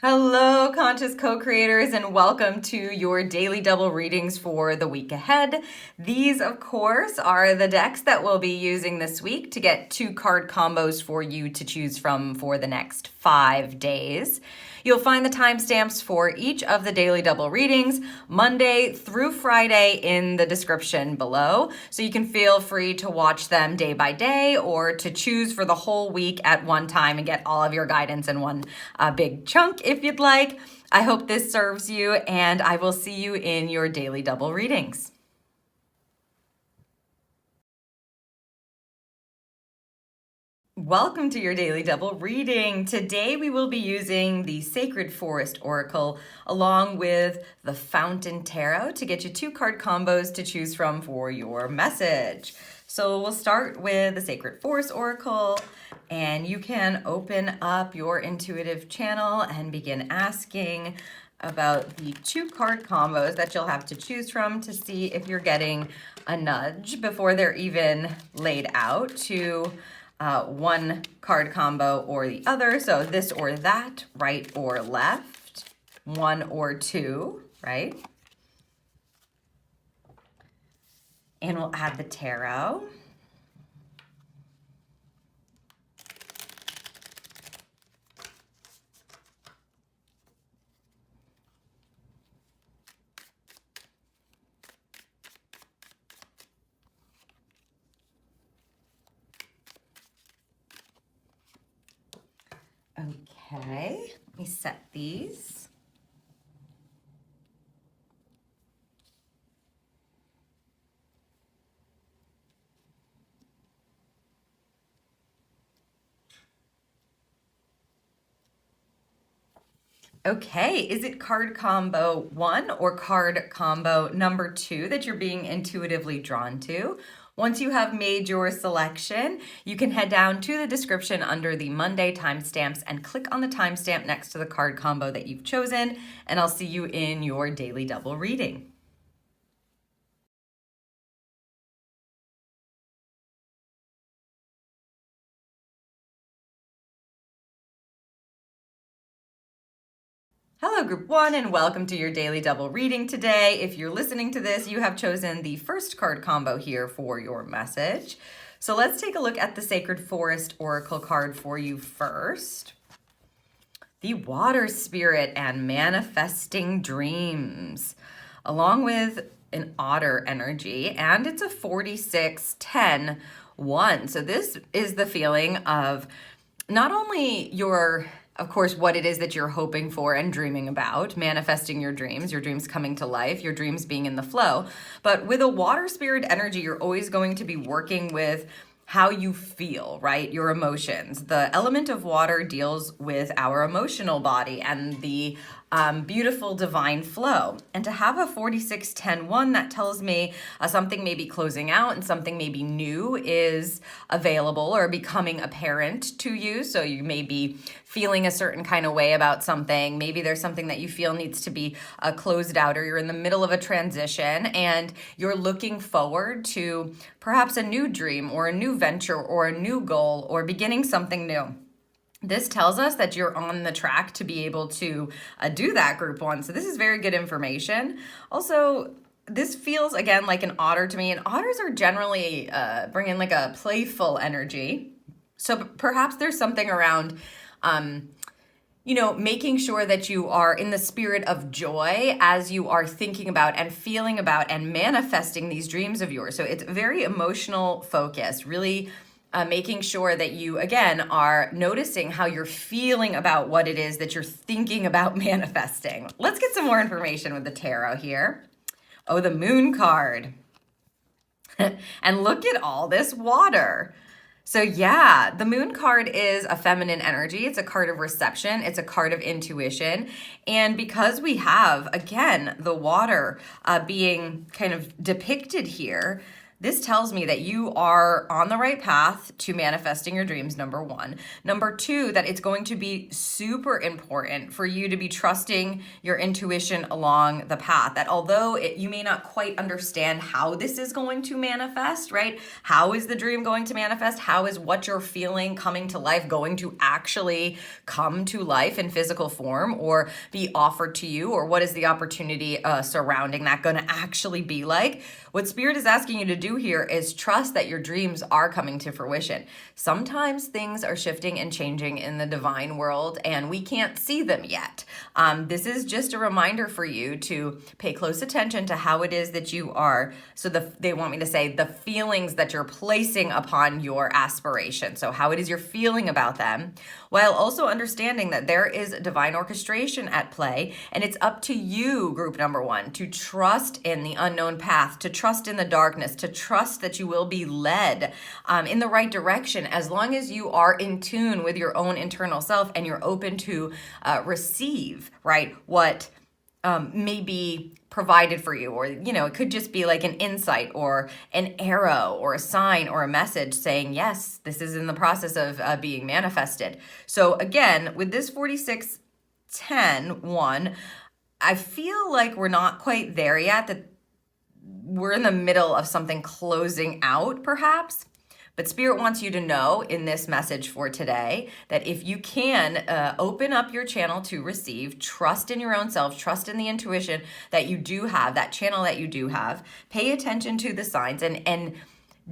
Hello, conscious co-creators, and welcome to your daily double readings for the week ahead. These, of course, are the decks that we'll be using this week to get 2 card combos for you to choose from for the next 5 days. You'll find the timestamps for each of the daily double readings, Monday through Friday, in the description below. So you can feel free to watch them day by day or to choose for the whole week at one time and get all of your guidance in one big chunk if you'd like. I hope this serves you, and I will see you in your daily double readings. Welcome to your daily double reading. Today we will be using the Sacred Forest Oracle along with the Fountain Tarot to get you 2 card combos to choose from for your message. So we'll start with the Sacred Forest Oracle, and you can open up your intuitive channel and begin asking about the 2 card combos that you'll have to choose from to see if you're getting a nudge before they're even laid out to one card combo or the other. So this or that, right or left, 1 or 2, right? And we'll add the tarot. Okay, let me set these. Okay, is it card combo 1 or card combo number 2 that you're being intuitively drawn to? Once you have made your selection, you can head down to the description under the Monday timestamps and click on the timestamp next to the card combo that you've chosen, and I'll see you in your daily double reading. Hello, Group 1, and welcome to your daily double reading today. If you're listening to this, you have chosen the first card combo here for your message. So let's take a look at the Sacred Forest Oracle card for you first. The Water Spirit and Manifesting Dreams, along with an Otter energy, and it's a 46-10-1. So this is the feeling of not only of course, what it is that you're hoping for and dreaming about, manifesting your dreams coming to life, your dreams being in the flow. But with a water spirit energy, you're always going to be working with how you feel, right? Your emotions. The element of water deals with our emotional body and the beautiful divine flow. And to have a 46-10-1, that tells me something may be closing out and something maybe new is available or becoming apparent to you. So you may be feeling a certain kind of way about something. Maybe there's something that you feel needs to be closed out, or you're in the middle of a transition and you're looking forward to perhaps a new dream or a new venture or a new goal or beginning something new. This tells us that you're on the track to be able to do that, Group 1. So this is very good information. Also, this feels, again, like an otter to me. And otters are generally bringing like a playful energy. So perhaps there's something around, making sure that you are in the spirit of joy as you are thinking about and feeling about and manifesting these dreams of yours. So it's very emotional focused, really making sure that you, again, are noticing how you're feeling about what it is that you're thinking about manifesting. Let's get some more information with the tarot here. Oh, the Moon card. And look at all this water. So yeah, the Moon card is a feminine energy. It's a card of reception. It's a card of intuition. And because we have, again, the water being kind of depicted here, this tells me that you are on the right path to manifesting your dreams, number one. Number two, that it's going to be super important for you to be trusting your intuition along the path. That although you may not quite understand how this is going to manifest, right? How is the dream going to manifest? How is what you're feeling coming to life going to actually come to life in physical form or be offered to you? Or what is the opportunity surrounding that going to actually be like? What Spirit is asking you to do here is trust that your dreams are coming to fruition. Sometimes things are shifting and changing in the divine world and we can't see them yet. This is just a reminder for you to pay close attention to how it is that you are. So they want me to say the feelings that you're placing upon your aspiration. So how it is you're feeling about them, while also understanding that there is divine orchestration at play, and it's up to you, group number one, to trust in the unknown path, to trust in the darkness, to trust that you will be led in the right direction as long as you are in tune with your own internal self and you're open to receive, right, what may be provided for you. Or, it could just be like an insight or an arrow or a sign or a message saying, yes, this is in the process of being manifested. So again, with this 4610 I feel like we're not quite there yet, that we're in the middle of something closing out perhaps. But Spirit wants you to know in this message for today that if you can open up your channel to receive, trust in your own self, trust in the intuition that you do have, that channel that you do have, pay attention to the signs and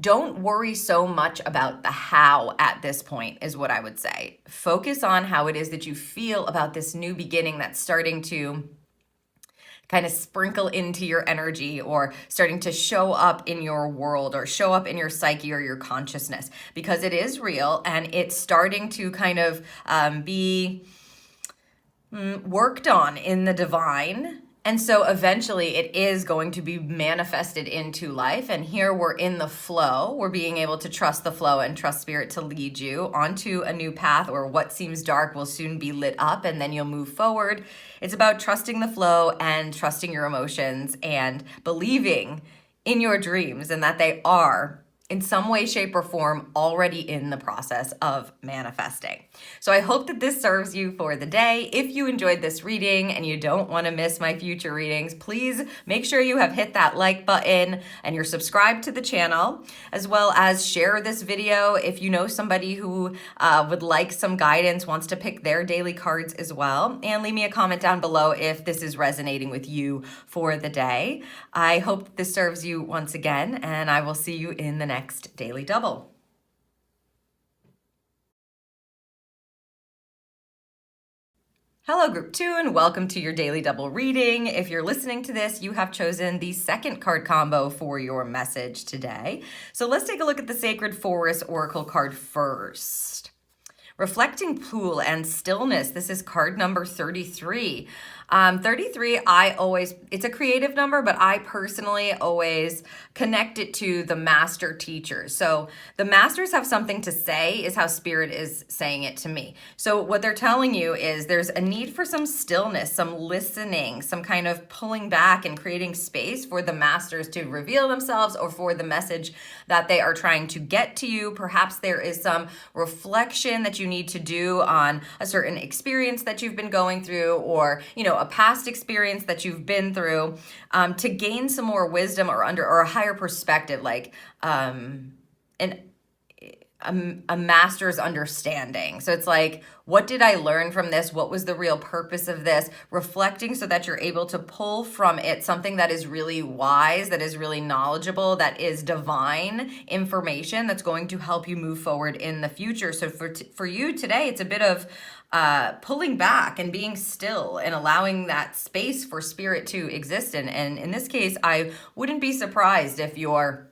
don't worry so much about the how at this point is what I would say. Focus on how it is that you feel about this new beginning that's starting to kind of sprinkle into your energy or starting to show up in your world or show up in your psyche or your consciousness, because it is real and it's starting to kind of be worked on in the divine. And so eventually it is going to be manifested into life. And here we're in the flow. We're being able to trust the flow and trust Spirit to lead you onto a new path, or what seems dark will soon be lit up and then you'll move forward. It's about trusting the flow and trusting your emotions and believing in your dreams and that they are in some way, shape, or form already in the process of manifesting. So I hope that this serves you for the day. If you enjoyed this reading and you don't want to miss my future readings, please make sure you have hit that like button and you're subscribed to the channel, as well as share this video if you know somebody who would like some guidance, wants to pick their daily cards as well. And leave me a comment down below if this is resonating with you for the day. I hope this serves you once again, and I will see you in the next Daily Double. Hello, Group 2, and welcome to your Daily Double reading. If you're listening to this, you have chosen the second card combo for your message today. So let's take a look at the Sacred Forest Oracle card first. Reflecting Pool and Stillness. This is card number 33. 33, it's a creative number, but I personally always connect it to the master teachers. So the masters have something to say is how Spirit is saying it to me. So what they're telling you is there's a need for some stillness, some listening, some kind of pulling back and creating space for the masters to reveal themselves or for the message that they are trying to get to you. Perhaps there is some reflection that you need to do on a certain experience that you've been going through, or, a past experience that you've been through, to gain some more wisdom or a higher perspective, like a master's understanding. So it's like, what did I learn from this? What was the real purpose of this? Reflecting so that you're able to pull from it something that is really wise, that is really knowledgeable, that is divine information that's going to help you move forward in the future. So for you today, it's a bit of pulling back and being still and allowing that space for Spirit to exist in. And in this case, I wouldn't be surprised if you're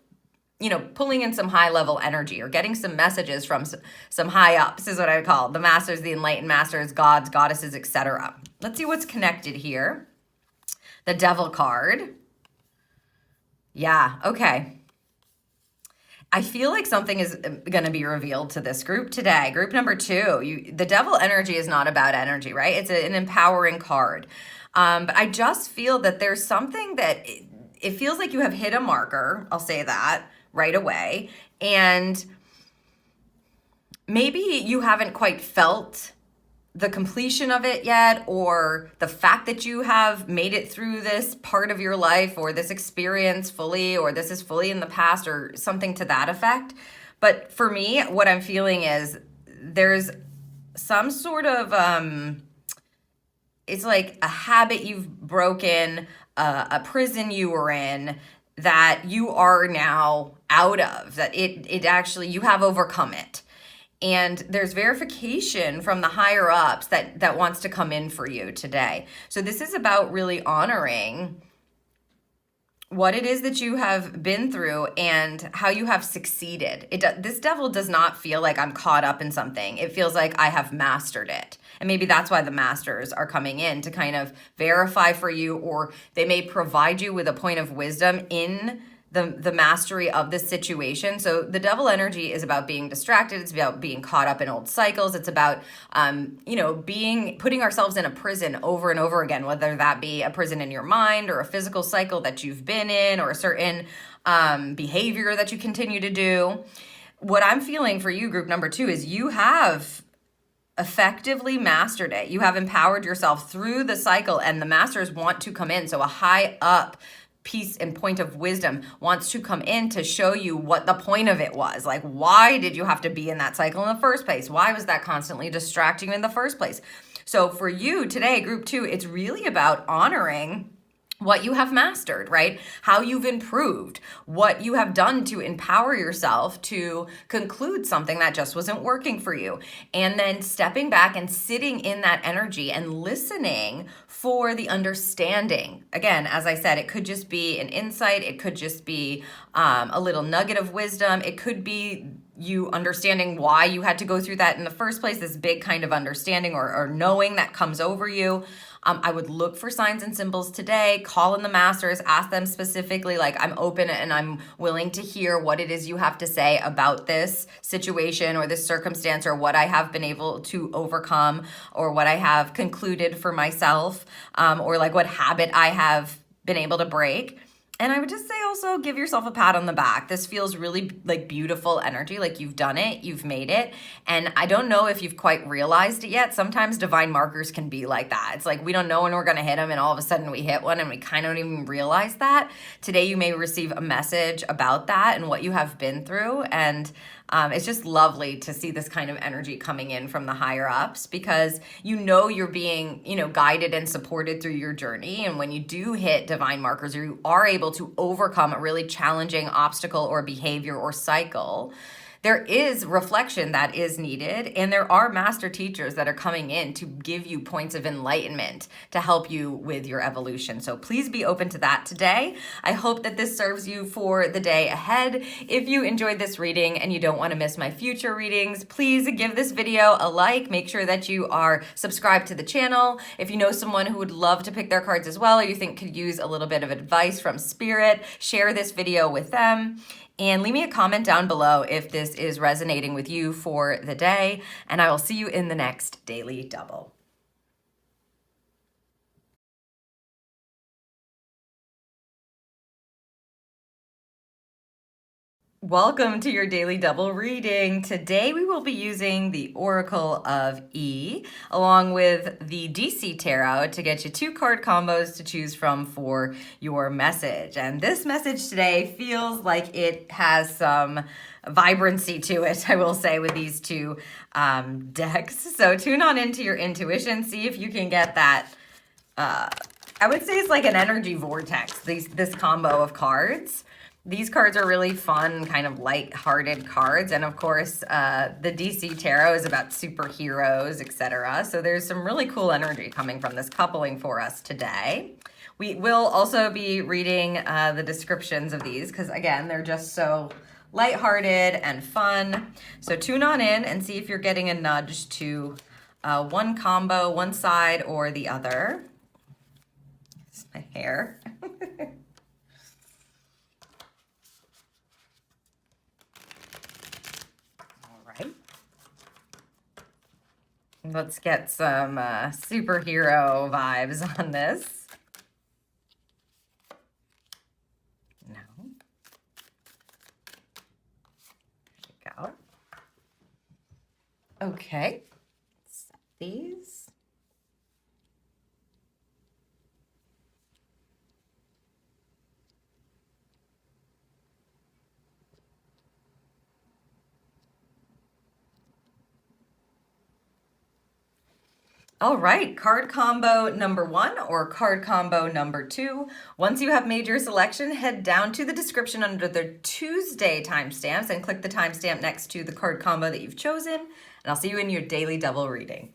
pulling in some high level energy or getting some messages from some high ups is what I would call it. The masters, the enlightened masters, gods, goddesses, etc. Let's see what's connected here. The Devil card. Yeah, okay. I feel like something is going to be revealed to this group today. Group number 2, the Devil energy is not about energy, right? It's an empowering card. But I just feel that there's something that it feels like you have hit a marker. I'll say that. right away. And maybe you haven't quite felt the completion of it yet, or the fact that you have made it through this part of your life or this experience fully, or this is fully in the past or something to that effect. But for me, what I'm feeling is there's some sort of, it's like a habit you've broken, a prison you were in that you are now out of, that it actually, you have overcome it. And there's verification from the higher ups that wants to come in for you today. So this is about really honoring what it is that you have been through and how you have succeeded. This devil does not feel like I'm caught up in something. It feels like I have mastered it. And maybe that's why the masters are coming in to kind of verify for you, or they may provide you with a point of wisdom in the mastery of this situation. So the devil energy is about being distracted. It's about being caught up in old cycles. It's about, putting ourselves in a prison over and over again, whether that be a prison in your mind or a physical cycle that you've been in, or a certain behavior that you continue to do. What I'm feeling for you, group number 2, is you have effectively mastered it. You have empowered yourself through the cycle, and the masters want to come in. So a high up piece and point of wisdom wants to come in to show you what the point of it was. Like, why did you have to be in that cycle in the first place? Why was that constantly distracting you in the first place? So for you today, group 2, it's really about honoring what you have mastered, right? How you've improved, what you have done to empower yourself to conclude something that just wasn't working for you. And then stepping back and sitting in that energy and listening for the understanding. Again, as I said, it could just be an insight. It could just be a little nugget of wisdom. It could be you understanding why you had to go through that in the first place, this big kind of understanding or knowing that comes over you. I would look for signs and symbols today, call in the masters, ask them specifically, like, I'm open and I'm willing to hear what it is you have to say about this situation or this circumstance, or what I have been able to overcome, or what I have concluded for myself, or like what habit I have been able to break. And I would just say also give yourself a pat on the back. This feels really like beautiful energy, like you've done it, you've made it. And I don't know if you've quite realized it yet. Sometimes divine markers can be like that. It's like we don't know when we're going to hit them, and all of a sudden we hit one and we kind of don't even realize that. Today you may receive a message about that and what you have been through. And it's just lovely to see this kind of energy coming in from the higher ups, because you're being, guided and supported through your journey. And when you do hit divine markers, or you are able to overcome a really challenging obstacle or behavior or cycle, there is reflection that is needed, and there are master teachers that are coming in to give you points of enlightenment to help you with your evolution. So please be open to that today. I hope that this serves you for the day ahead. If you enjoyed this reading and you don't want to miss my future readings, please give this video a like. Make sure that you are subscribed to the channel. If you know someone who would love to pick their cards as well, or you think could use a little bit of advice from Spirit, share this video with them. And leave me a comment down below if this is resonating with you for the day. And I will see you in the next Daily Double. Welcome to your Daily Double reading. Today we will be using the Oracle of E along with the DC Tarot to get you 2 card combos to choose from for your message. And this message today feels like it has some vibrancy to it, I will say, with these 2 decks. So tune on into your intuition, see if you can get that. I would say it's like an energy vortex, this combo of cards. These cards are really fun, kind of light-hearted cards. And of course, the DC Tarot is about superheroes, etc. So there's some really cool energy coming from this coupling for us today. We will also be reading the descriptions of these because, again, they're just so lighthearted and fun. So tune on in and see if you're getting a nudge to one combo, one side or the other. It's my hair. Let's get some superhero vibes on this. No. Okay, set these. All right, card combo number 1 or card combo number 2. Once you have made your selection, head down to the description under the Tuesday timestamps and click the timestamp next to the card combo that you've chosen, and I'll see you in your daily double reading.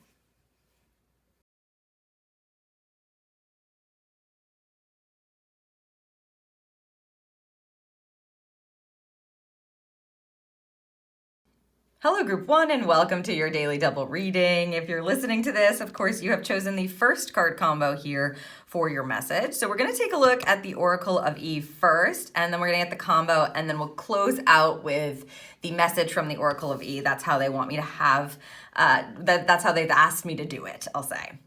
Hello group 1 and welcome to your daily double reading. If you're listening to this, of course, you have chosen the first card combo here for your message. So we're going to take a look at the Oracle of Eve first, and then we're going to get the combo, and then we'll close out with the message from the Oracle of Eve. That's how they want me to have, that's how they've asked me to do it, I'll say.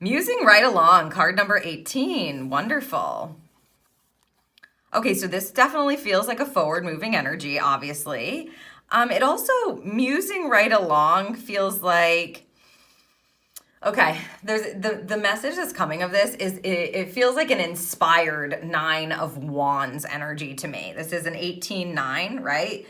Musing right along, card number 18. Wonderful. Okay, so this definitely feels like a forward moving energy, obviously. It also, musing right along feels like, okay, there's the message that's coming of this is it feels like an inspired 9 of Wands energy to me. This is an 18-9, right?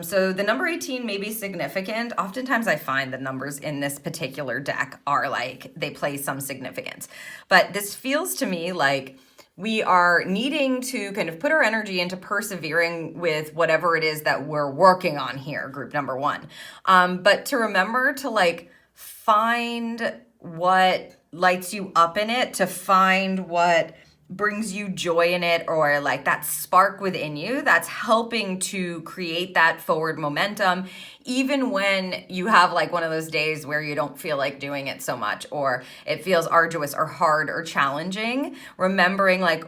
So the number 18 may be significant. Oftentimes I find the numbers in this particular deck are like, they play some significance. But this feels to me like we are needing to kind of put our energy into persevering with whatever it is that we're working on here, group number 1. But to remember to like find what lights you up in it, to find what brings you joy in it, or like that spark within you that's helping to create that forward momentum, even when you have like one of those days where you don't feel like doing it so much, or it feels arduous or hard or challenging. Remembering like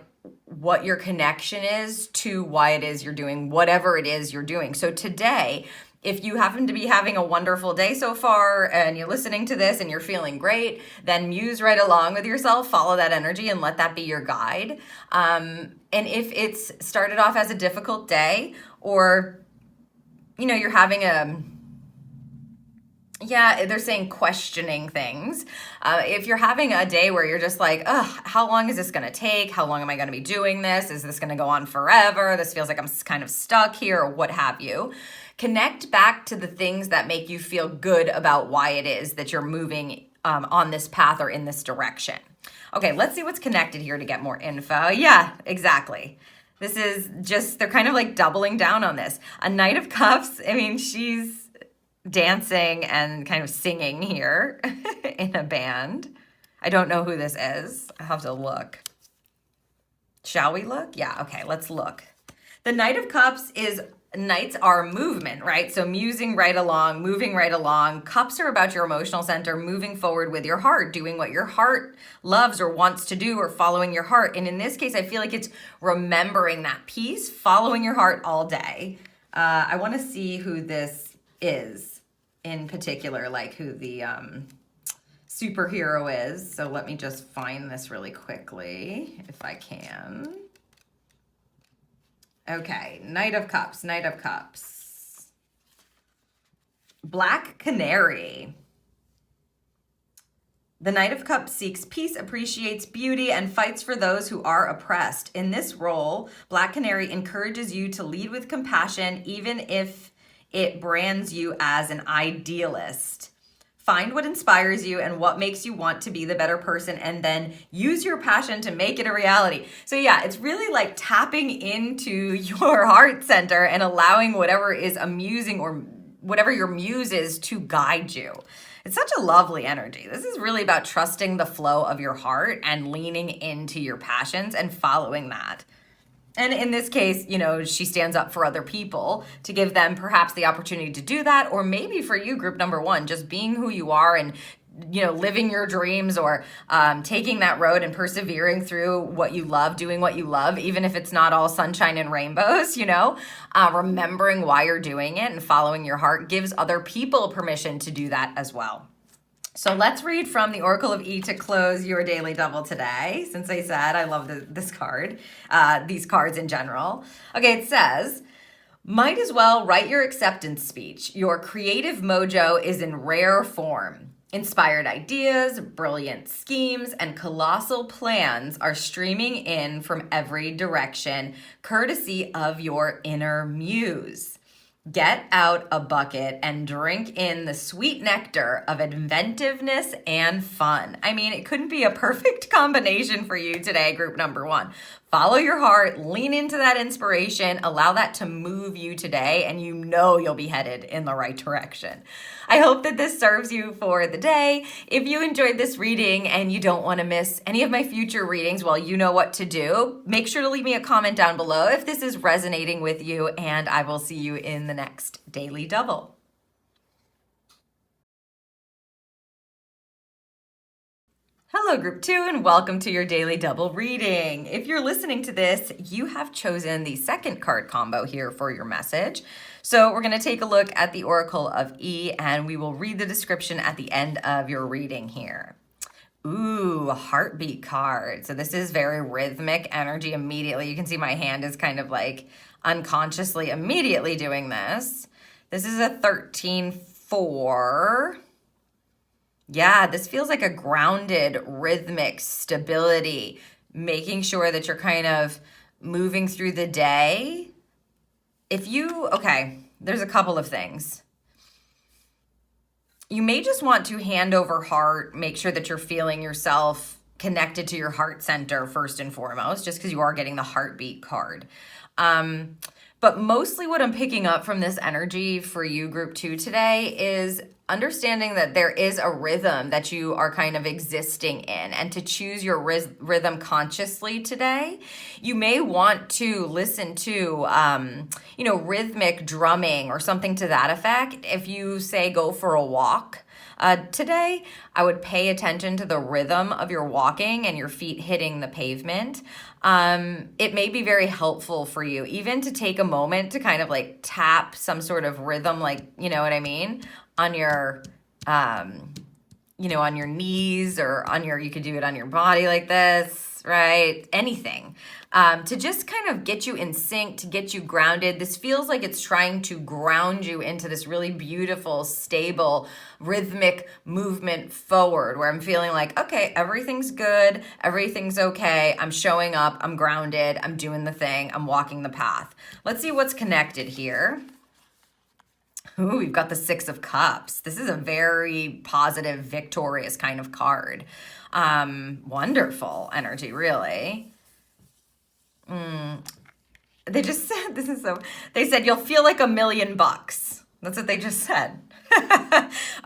what your connection is to why it is you're doing whatever it is you're doing. So today, if you happen to be having a wonderful day so far and you're listening to this and you're feeling great, then muse right along with yourself, follow that energy and let that be your guide. And if it's started off as a difficult day, or, you know, you're having they're saying questioning things. If you're having a day where you're just like, ugh, how long is this going to take? How long am I going to be doing this? Is this going to go on forever? This feels like I'm kind of stuck here, or what have you. Connect back to the things that make you feel good about why it is that you're moving on this path or in this direction. Okay, let's see what's connected here to get more info. Yeah, exactly. This is just, they're kind of like doubling down on this. A Knight of Cups, I mean, she's dancing and kind of singing here in a band. I don't know who this is. I have to look. Shall we look? Yeah, okay, let's look. The Knight of Cups is, Knights are movement, right? So musing right along, moving right along. Cups are about your emotional center, moving forward with your heart, doing what your heart loves or wants to do, or following your heart. And in this case, I feel like it's remembering that piece, following your heart all day. I want to see who this is in particular, like who the superhero is. So let me just find this really quickly if I can. Okay, Knight of Cups, Knight of Cups. Black Canary. The Knight of Cups seeks peace, appreciates beauty, and fights for those who are oppressed. In this role, Black Canary encourages you to lead with compassion, even if it brands you as an idealist. Find what inspires you and what makes you want to be the better person, and then use your passion to make it a reality. So yeah, it's really like tapping into your heart center and allowing whatever is amusing or whatever your muse is to guide you. It's such a lovely energy. This is really about trusting the flow of your heart and leaning into your passions and following that. And in this case, you know, she stands up for other people to give them perhaps the opportunity to do that. Or maybe for you, group number 1, just being who you are and, you know, living your dreams, or taking that road and persevering through what you love, doing what you love, even if it's not all sunshine and rainbows, you know, remembering why you're doing it and following your heart gives other people permission to do that as well. So let's read from the Oracle of E to close your daily double today. Since I said I love this card, these cards in general. Okay, it says, Might as well write your acceptance speech. Your creative mojo is in rare form. Inspired ideas, brilliant schemes, and colossal plans are streaming in from every direction, courtesy of your inner muse. Get out a bucket and drink in the sweet nectar of inventiveness and fun. I mean, it couldn't be a perfect combination for you today, group number one. Follow your heart, lean into that inspiration, allow that to move you today, and you know you'll be headed in the right direction. I hope that this serves you for the day. If you enjoyed this reading and you don't want to miss any of my future readings, well, you know what to do. Make sure to leave me a comment down below if this is resonating with you, and I will see you in the next Daily Double. Hello, Group 2, and welcome to your Daily Double reading. If you're listening to this, you have chosen the second card combo here for your message. So we're going to take a look at the Oracle of E, and we will read the description at the end of your reading here. Ooh, a heartbeat card. So this is very rhythmic energy immediately. You can see my hand is kind of like unconsciously immediately doing this. This is a 13-4. Yeah, this feels like a grounded, rhythmic stability, making sure that you're kind of moving through the day. Okay, there's a couple of things. You may just want to hand over heart, make sure that you're feeling yourself connected to your heart center first and foremost, just because you are getting the heartbeat card. But mostly what I'm picking up from this energy for you, Group 2, today is understanding that there is a rhythm that you are kind of existing in, and to choose your rhythm consciously today. You may want to listen to, rhythmic drumming or something to that effect. If you say go for a walk, today, I would pay attention to the rhythm of your walking and your feet hitting the pavement. It may be very helpful for you even to take a moment to kind of like tap some sort of rhythm, like, you know what I mean, on your, on your knees or you could do it on your body like this, right? Anything. To just kind of get you in sync, to get you grounded. This feels like it's trying to ground you into this really beautiful, stable, rhythmic movement forward, where I'm feeling like, okay, everything's good, everything's okay, I'm showing up, I'm grounded, I'm doing the thing, I'm walking the path. Let's see what's connected here. Ooh, we've got the Six of Cups. This is a very positive, victorious kind of card. Wonderful energy, really. They just said, they said, you'll feel like $1 million. That's what they just said.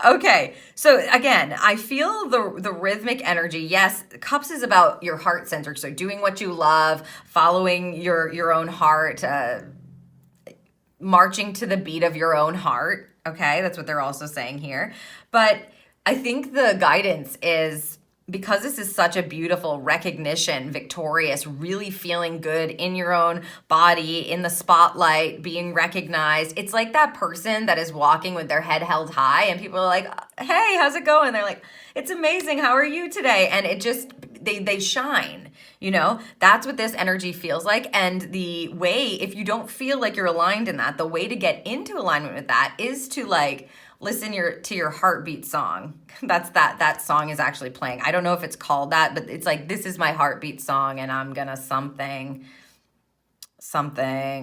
Okay, so again, I feel the rhythmic energy. Yes, Cups is about your heart center, so doing what you love, following your own heart, marching to the beat of your own heart. Okay, that's what they're also saying here. But I think the guidance is, because this is such a beautiful recognition, victorious, really feeling good in your own body, in the spotlight, being recognized. It's like that person that is walking with their head held high and people are like, hey, how's it going? They're like, it's amazing. How are you today? And it just, they shine, that's what this energy feels like. And the way, if you don't feel like you're aligned in that, the way to get into alignment with that is to listen to your heartbeat song. That song is actually playing. I don't know if it's called that, but it's like, this is my heartbeat song, and I'm gonna something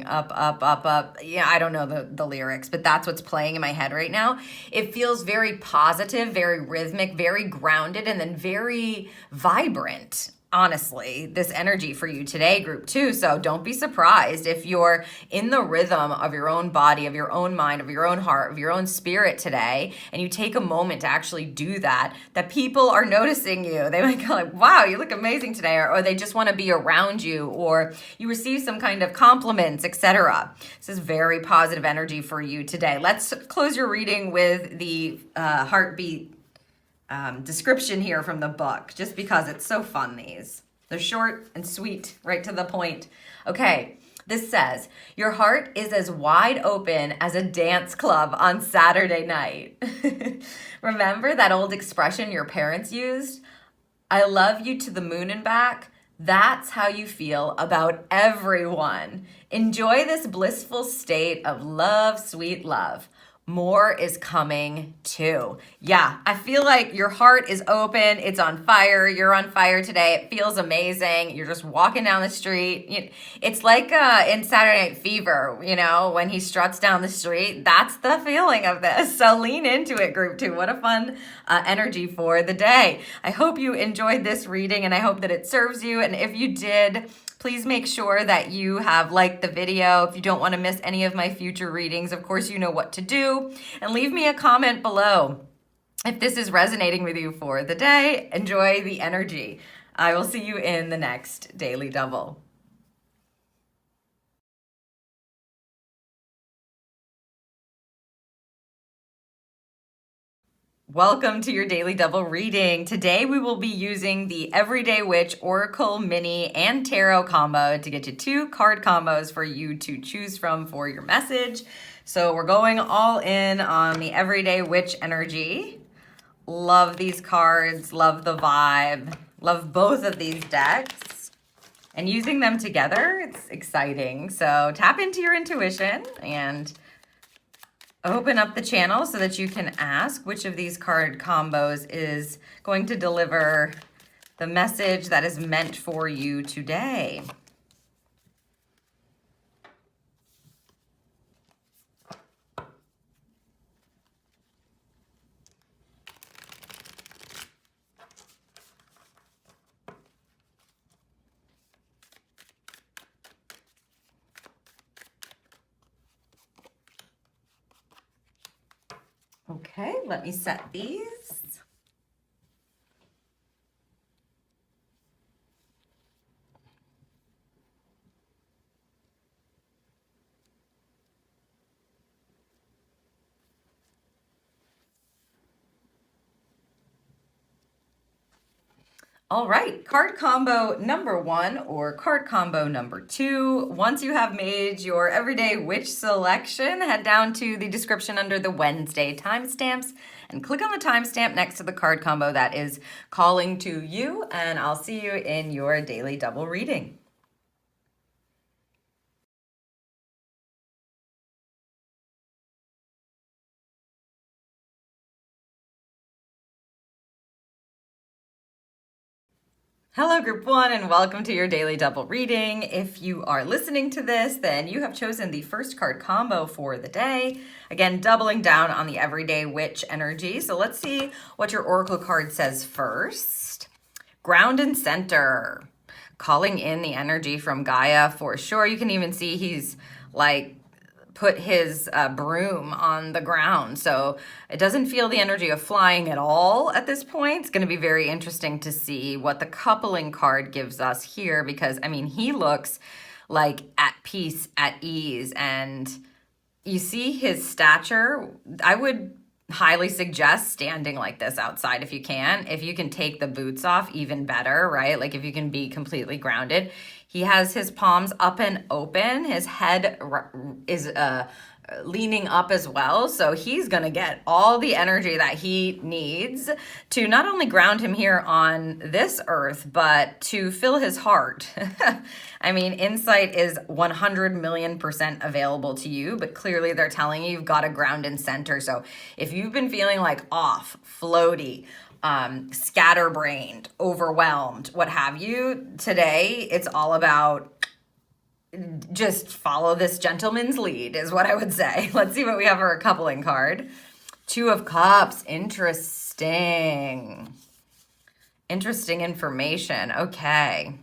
up, up, up, up. Yeah, I don't know the lyrics, but that's what's playing in my head right now. It feels very positive, very rhythmic, very grounded, and then very vibrant. Honestly, this energy for you today, Group 2. So don't be surprised if you're in the rhythm of your own body, of your own mind, of your own heart, of your own spirit today, and you take a moment to actually do that people are noticing you. They might go like, wow, you look amazing today, or they just want to be around you, or you receive some kind of compliments, etc. This is very positive energy for you today. Let's close your reading with the heartbeat description here from the book, just because it's so fun. They're short and sweet, right to the point. Okay, this says, your heart is as wide open as a dance club on Saturday night. Remember that old expression your parents used? I love you to the moon and back. That's how you feel about everyone. Enjoy this blissful state of love, sweet love. More is coming too. Yeah, I feel like your heart is open. It's on fire. You're on fire today. It feels amazing. You're just walking down the street. It's like in Saturday Night Fever, when he struts down the street. That's the feeling of this. So lean into it, group 2. What a fun energy for the day. I hope you enjoyed this reading and I hope that it serves you. And if you did, please make sure that you have liked the video. If you don't want to miss any of my future readings, of course, you know what to do. And leave me a comment below. If this is resonating with you for the day, enjoy the energy. I will see you in the next Daily Double. Welcome to your Daily Double reading. Today we will be using the Everyday Witch Oracle Mini and Tarot combo to get you 2 card combos for you to choose from for your message. So we're going all in on the Everyday Witch energy. Love these cards, love the vibe, love both of these decks. And using them together, it's exciting. So tap into your intuition and open up the channel so that you can ask which of these card combos is going to deliver the message that is meant for you today. Okay, let me set these. All right, card combo number 1 or card combo number 2. Once you have made your Everyday Witch selection, head down to the description under the Wednesday timestamps and click on the timestamp next to the card combo that is calling to you, and I'll see you in your Daily Double reading. Hello, Group 1, and welcome to your Daily Double reading. If you are listening to this, then you have chosen the first card combo for the day. Again, doubling down on the Everyday Witch energy. So let's see what your Oracle card says first. Ground and center. Calling in the energy from Gaia for sure. You can even see he's like put his broom on the ground. So it doesn't feel the energy of flying at all at this point. It's going to be very interesting to see what the coupling card gives us here, because I mean, he looks like at peace, at ease, and you see his stature. I would highly suggest standing like this outside if you can. If you can take the boots off, even better, right? Like if you can be completely grounded. He has his palms up and open. His head is leaning up as well. So he's going to get all the energy that he needs to not only ground him here on this earth, but to fill his heart. I mean, insight is 100,000,000% available to you, but clearly they're telling you you've got to ground and center. So if you've been feeling like off, floaty, scatterbrained, overwhelmed, what have you, today it's all about just follow this gentleman's lead is what I would say. Let's see what we have for a coupling card. 2 of Cups. Interesting. Interesting information. Okay.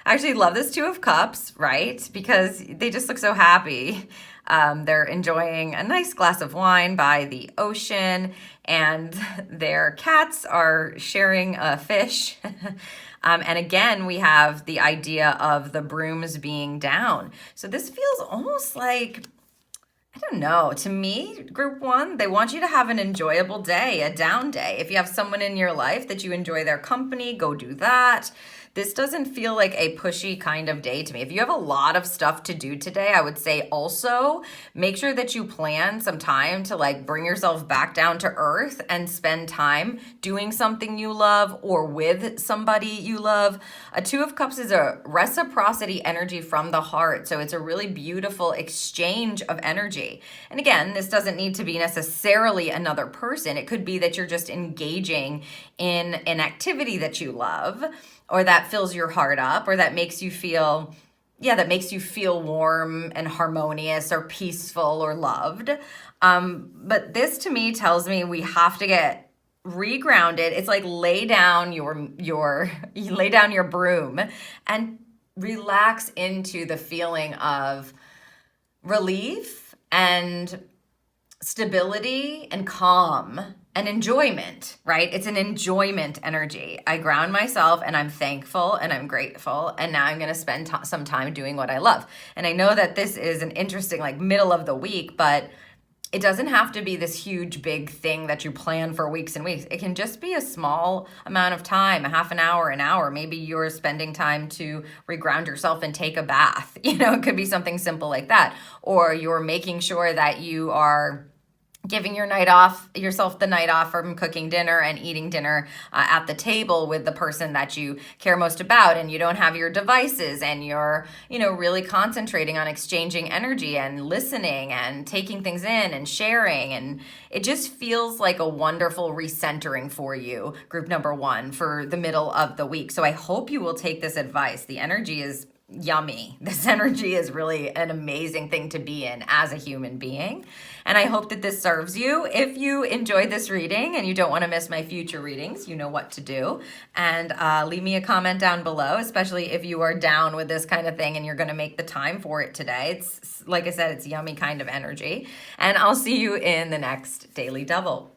I actually love this 2 of Cups, right? Because they just look so happy. They're enjoying a nice glass of wine by the ocean, and their cats are sharing a fish. And again, we have the idea of the brooms being down. So this feels almost like, I don't know, to me, Group 1, they want you to have an enjoyable day, a down day. If you have someone in your life that you enjoy their company, go do that. this doesn't feel like a pushy kind of day to me. If you have a lot of stuff to do today, I would say also make sure that you plan some time to like bring yourself back down to earth and spend time doing something you love or with somebody you love. A Two of Cups is a reciprocity energy from the heart. So it's a really beautiful exchange of energy. And again, this doesn't need to be necessarily another person. It could be that you're just engaging in an activity that you love or that fills your heart up or that makes you feel warm and harmonious or peaceful or loved. But this to me tells me we have to get regrounded. It's like lay down your broom and relax into the feeling of relief and stability and calm and enjoyment, right? It's an enjoyment energy. I ground myself and I'm thankful and I'm grateful. And now I'm going to spend some time doing what I love. And I know that this is an interesting, like middle of the week, but it doesn't have to be this huge, big thing that you plan for weeks and weeks. It can just be a small amount of time, a half an hour. Maybe you're spending time to reground yourself and take a bath. It could be something simple like that. Or you're making sure that you are giving yourself the night off from cooking dinner and eating dinner at the table with the person that you care most about, and you don't have your devices, and you're, really concentrating on exchanging energy and listening and taking things in and sharing. And it just feels like a wonderful recentering for you, group number 1, for the middle of the week. So I hope you will take this advice. The energy is yummy. This energy is really an amazing thing to be in as a human being. And I hope that this serves you. If you enjoyed this reading and you don't want to miss my future readings, you know what to do. And leave me a comment down below, especially if you are down with this kind of thing and you're going to make the time for it today. It's, like I said, it's yummy kind of energy. And I'll see you in the next Daily Double.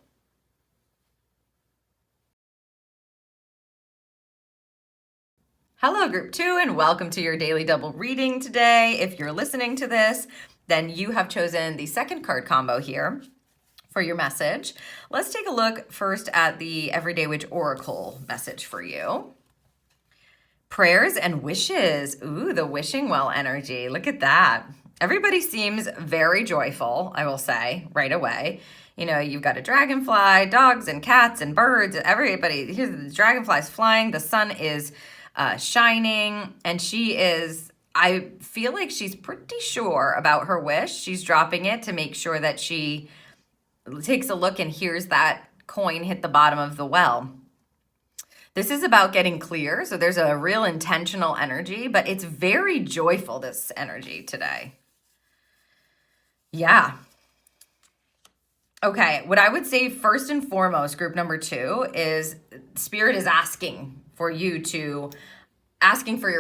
Hello, Group 2, and welcome to your Daily Double reading today. If you're listening to this, then you have chosen the second card combo here for your message. Let's take a look first at the Everyday Witch Oracle message for you. Prayers and wishes. Ooh, the wishing well energy. Look at that. Everybody seems very joyful, I will say, right away. You've got a dragonfly, dogs and cats and birds. Everybody, here's the dragonflies flying. The sun is shining, and I feel like she's pretty sure about her wish. She's dropping it to make sure that she takes a look and hears that coin hit the bottom of the well. This is about getting clear, so there's a real intentional energy, but it's very joyful, this energy today. Yeah. Okay, what I would say first and foremost, group number 2, is Spirit is asking for your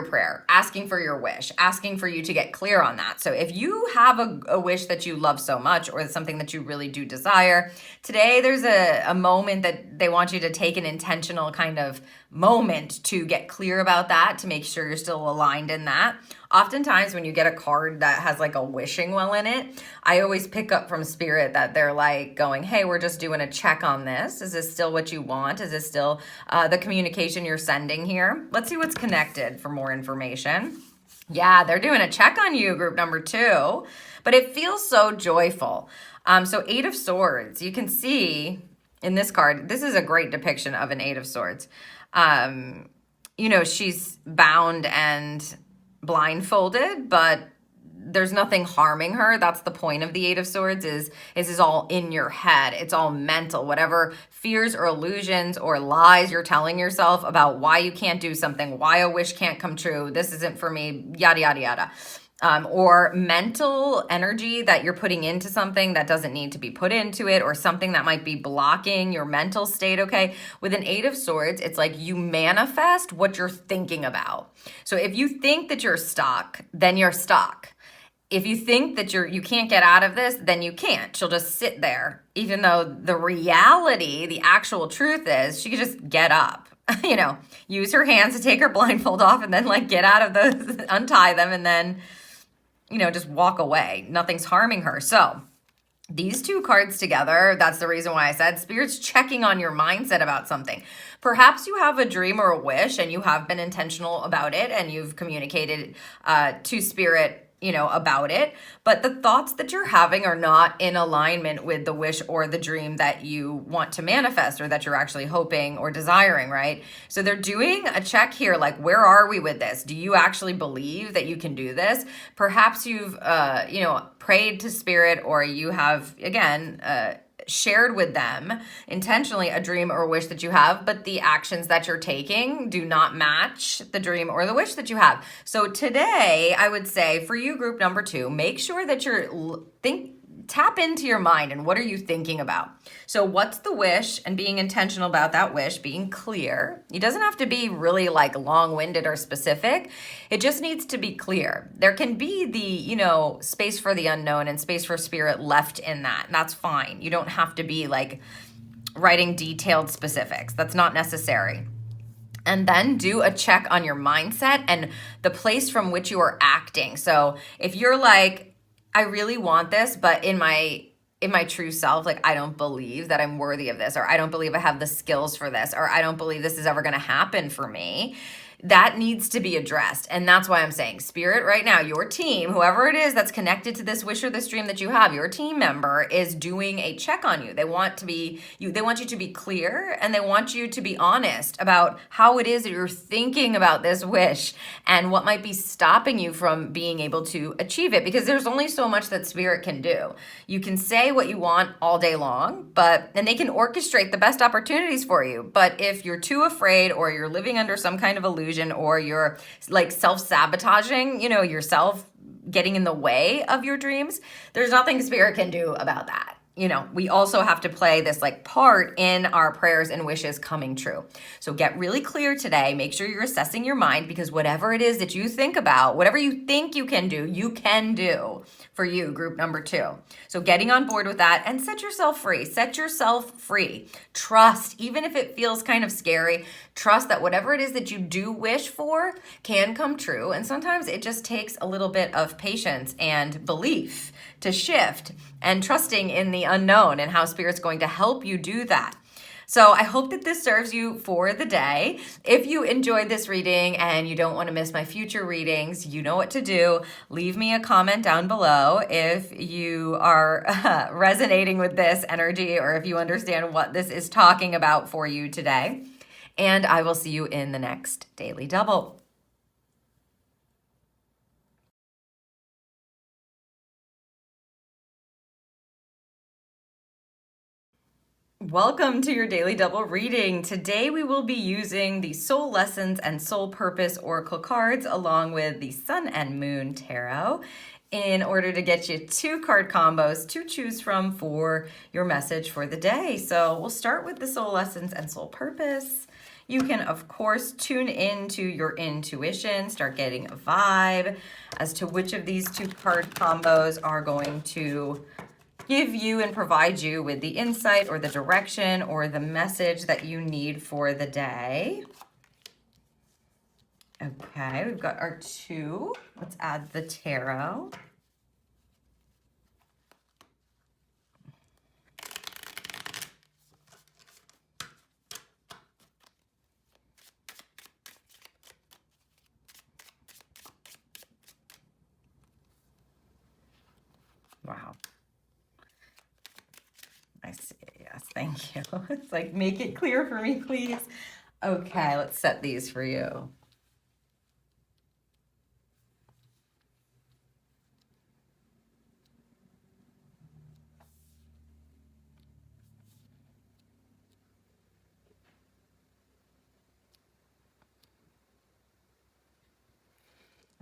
prayer, asking for your wish, asking for you to get clear on that. So if you have a wish that you love so much or something that you really do desire, today there's a moment that they want you to take an intentional kind of moment to get clear about that, to make sure you're still aligned in that. Oftentimes when you get a card that has like a wishing well in it, I always pick up from Spirit that they're like going, hey, we're just doing a check on this. Is this still what you want? Is this still the communication you're sending here? Let's see what's connected for more information. Yeah, they're doing a check on you, group number 2, but it feels so joyful. So 8 of Swords, you can see in this card, this is a great depiction of an 8 of Swords. She's bound and blindfolded, but there's nothing harming her. That's the point of the 8 of Swords is all in your head. It's all mental. Whatever fears or illusions or lies you're telling yourself about why you can't do something, why a wish can't come true, this isn't for me, yada, yada, yada. Or mental energy that you're putting into something that doesn't need to be put into it, or something that might be blocking your mental state, okay? With an 8 of Swords, it's like you manifest what you're thinking about. So if you think that you're stuck, then you're stuck. If you think that you can't get out of this, then you can't. She'll just sit there, even though the reality, the actual truth is she could just get up. Use her hands to take her blindfold off and then like get out of those, untie them, and then just walk away. Nothing's harming her. So These two cards together, that's the reason why I said Spirit's checking on your mindset about something. Perhaps you have a dream or a wish and you have been intentional about it and you've communicated to Spirit, about it, but the thoughts that you're having are not in alignment with the wish or the dream that you want to manifest or that you're actually hoping or desiring, right? So they're doing a check here, like, where are we with this? Do you actually believe that you can do this? Perhaps you've, prayed to Spirit, or you have, again, shared with them intentionally a dream or wish that you have, but the actions that you're taking do not match the dream or the wish that you have. So today, I would say for you, group number 2, make sure that tap into your mind and what are you thinking about? So what's the wish, and being intentional about that wish, being clear. It doesn't have to be really like long-winded or specific. It just needs to be clear. There can be the, space for the unknown and space for Spirit left in that. And that's fine. You don't have to be like writing detailed specifics. That's not necessary. And then do a check on your mindset and the place from which you are acting. So if you're like, I really want this, but in my true self, like, I don't believe that I'm worthy of this, or I don't believe I have the skills for this, or I don't believe this is ever going to happen for me. That needs to be addressed. And that's why I'm saying, Spirit, right now, your team, whoever it is that's connected to this wish or this dream that you have, your team member is doing a check on you. They want you to be clear, and they want you to be honest about how it is that you're thinking about this wish and what might be stopping you from being able to achieve it, because there's only so much that Spirit can do. You can say what you want all day long, and they can orchestrate the best opportunities for you. But if you're too afraid, or you're living under some kind of illusion, or you're like self-sabotaging, yourself getting in the way of your dreams, there's nothing Spirit can do about that. We also have to play this like part in our prayers and wishes coming true. So get really clear today. Make sure you're assessing your mind, because whatever it is that you think about, whatever you think you can do for you, group number 2. So getting on board with that, and set yourself free. Set yourself free. Trust, even if it feels kind of scary, trust that whatever it is that you do wish for can come true. And sometimes it just takes a little bit of patience and belief to shift, and trusting in the unknown and how Spirit's going to help you do that. So I hope that this serves you for the day. If you enjoyed this reading and you don't want to miss my future readings, you know what to do. Leave me a comment down below if you are resonating with this energy, or if you understand what this is talking about for you today. And I will see you in the next Daily Double. Welcome to your Daily Double reading. Today we will be using the Soul Lessons and Soul Purpose Oracle cards along with the Sun and Moon Tarot in order to get you 2 card combos to choose from for your message for the day. So we'll start with the Soul Lessons and Soul Purpose. You can, of course, tune into your intuition, start getting a vibe as to which of these 2 card combos are going to give you and provide you with the insight or the direction or the message that you need for the day. Okay, we've got our 2. Let's add the tarot. Wow. I see. Yes, thank you. It's like, make it clear for me, please. Okay, let's set these for you.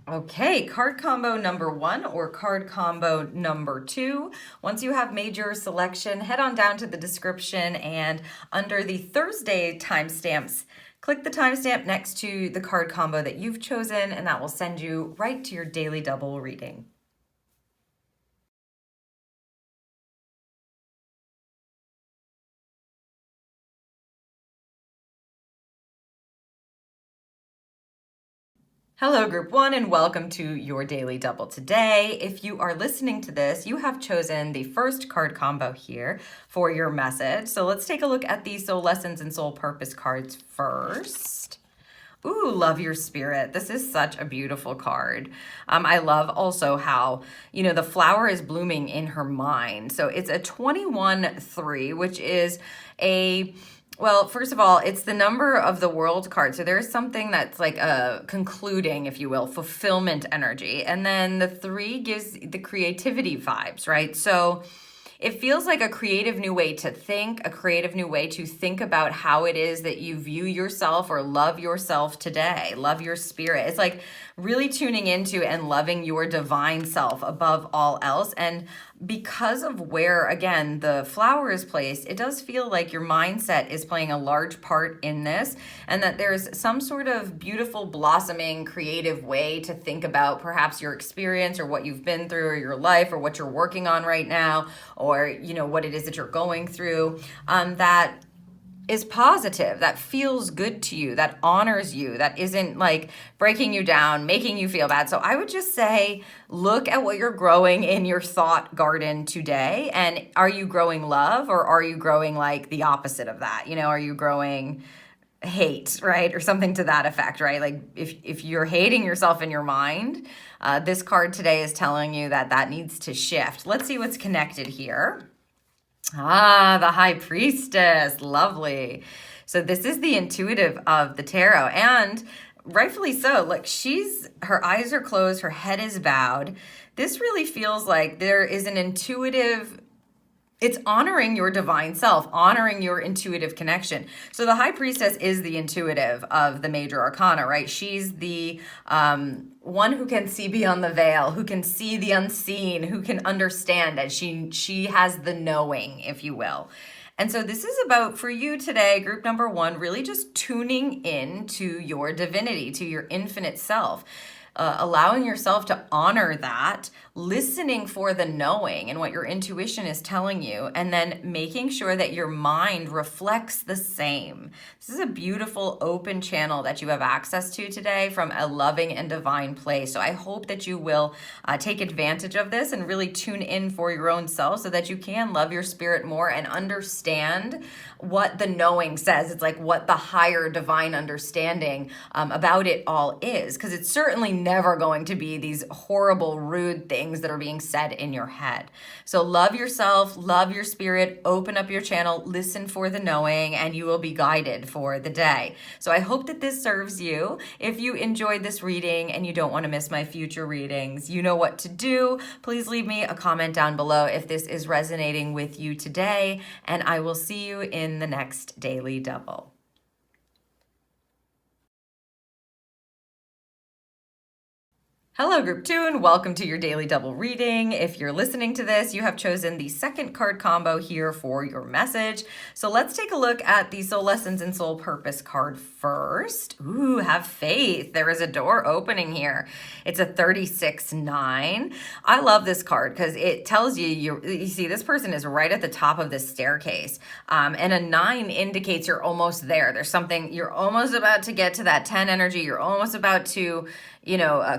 Okay, card combo number 1 or card combo number 2. Once you have made your selection, head on down to the description, and under the Thursday timestamps, click the timestamp next to the card combo that you've chosen, and that will send you right to your Daily Double reading. Hello, Group 1, and welcome to your Daily Double today. If you are listening to this, you have chosen the first card combo here for your message. So let's take a look at the Soul Lessons and Soul Purpose cards first. Ooh, love your spirit. This is such a beautiful card. I love also how, the flower is blooming in her mind. So it's a 21-3, which is well, first of all, it's the number of the world card. So there's something that's like a concluding, if you will, fulfillment energy. And then the 3 gives the creativity vibes, right? So it feels like a creative new way to think, a creative new way to think about how it is that you view yourself or love yourself today, love your spirit. It's like really tuning into and loving your divine self above all else. And because of where, again, the flower is placed, it does feel like your mindset is playing a large part in this, and that there's some sort of beautiful, blossoming, creative way to think about perhaps your experience or what you've been through or your life or what you're working on right now, or, what it is that you're going through, that is positive, that feels good to you, that honors you, that isn't like breaking you down, making you feel bad. So I would just say, look at what you're growing in your thought garden today. And are you growing love, or are you growing like the opposite of that? Are you growing hate, right? Or something to that effect, right? Like if you're hating yourself in your mind, this card today is telling you that needs to shift. Let's see what's connected here. The High Priestess. Lovely. So this is the intuitive of the tarot, and rightfully so. Like, her eyes are closed, her head is bowed. This really feels like there is an intuitive, it's honoring your divine self, honoring your intuitive connection. So the High Priestess is the intuitive of the major arcana, right? She's the one who can see beyond the veil, who can see the unseen, who can understand it. She has the knowing, if you will. And so this is about, for you today, group number 1, really just tuning in to your divinity, to your infinite self. Allowing yourself to honor that, listening for the knowing and what your intuition is telling you, and then making sure that your mind reflects the same. This is a beautiful open channel that you have access to today from a loving and divine place. So I hope that you will take advantage of this and really tune in for your own self so that you can love your spirit more and understand what the knowing says. It's like what the higher divine understanding about it all is, because it's certainly never going to be these horrible, rude things that are being said in your head. So love yourself, love your spirit, open up your channel, listen for the knowing, and you will be guided for the day. So I hope that this serves you. If you enjoyed this reading and you don't want to miss my future readings, you know what to do. Please leave me a comment down below if this is resonating with you today, and I will see you in the next Daily Double. Hello, Group 2, and welcome to your Daily Double reading. If you're listening to this, you have chosen the second card combo here for your message. So let's take a look at the Soul Lessons and Soul Purpose card first. Ooh, have faith. There is a door opening here. It's a 36-9. I love this card because it tells you see, this person is right at the top of this staircase. And a 9 indicates you're almost there. There's something, you're almost about to get to that 10 energy. You're almost about to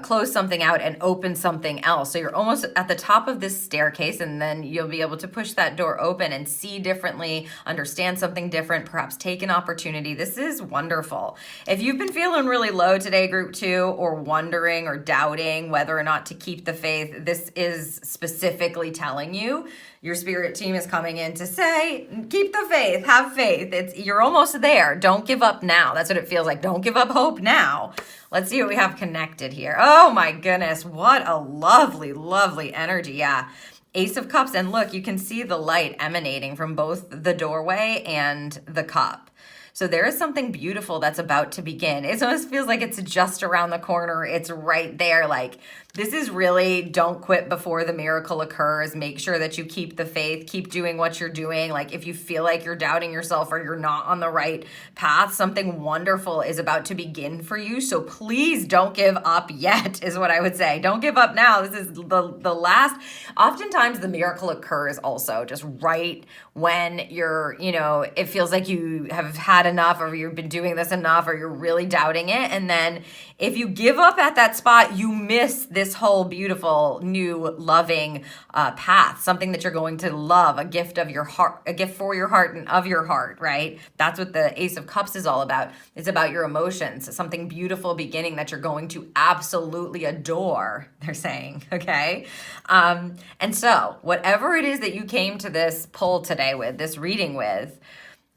close something out and open something else. So you're almost at the top of this staircase, and then you'll be able to push that door open and see differently, understand something different, perhaps take an opportunity. This is wonderful. If you've been feeling really low today, Group 2, or wondering or doubting whether or not to keep the faith, this is specifically telling you your spirit team is coming in to say, keep the faith, have faith. You're almost there. Don't give up now. That's what it feels like. Don't give up hope now. Let's see what we have connected here. Oh my goodness, what a lovely, lovely energy. Yeah. Ace of Cups, and look, you can see the light emanating from both the doorway and the cup. So there is something beautiful that's about to begin. It almost feels like it's just around the corner. It's right there. Like This is really don't quit before the miracle occurs. Make sure that you keep the faith, keep doing what you're doing. Like if you feel like you're doubting yourself or you're not on the right path, something wonderful is about to begin for you. So please don't give up yet is what I would say. Don't give up now. This is the last. Oftentimes the miracle occurs also just right when you're, it feels like you have had enough or you've been doing this enough or you're really doubting it. And then if you give up at that spot, you miss this whole beautiful, new, loving path, something that you're going to love, a gift of your heart, a gift for your heart and of your heart, right? That's what the Ace of Cups is all about. It's about your emotions, something beautiful beginning that you're going to absolutely adore, they're saying, okay? And so whatever it is that you came to this pull today with, this reading with,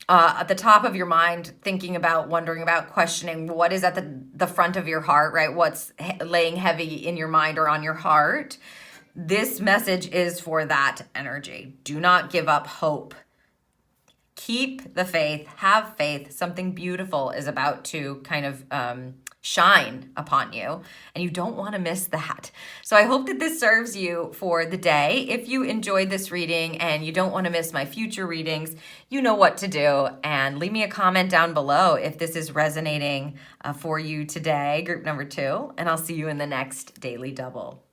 at the top of your mind, thinking about, wondering about, questioning what is at the front of your heart, right? What's laying heavy in your mind or on your heart. This message is for that energy. Do not give up hope. Keep the faith, have faith. Something beautiful is about to kind of shine upon you, and you don't want to miss that. So I hope that this serves you for the day. If you enjoyed this reading and you don't want to miss my future readings, you know what to do, and leave me a comment down below if this is resonating for you today, group number 2, and I'll see you in the next Daily Double.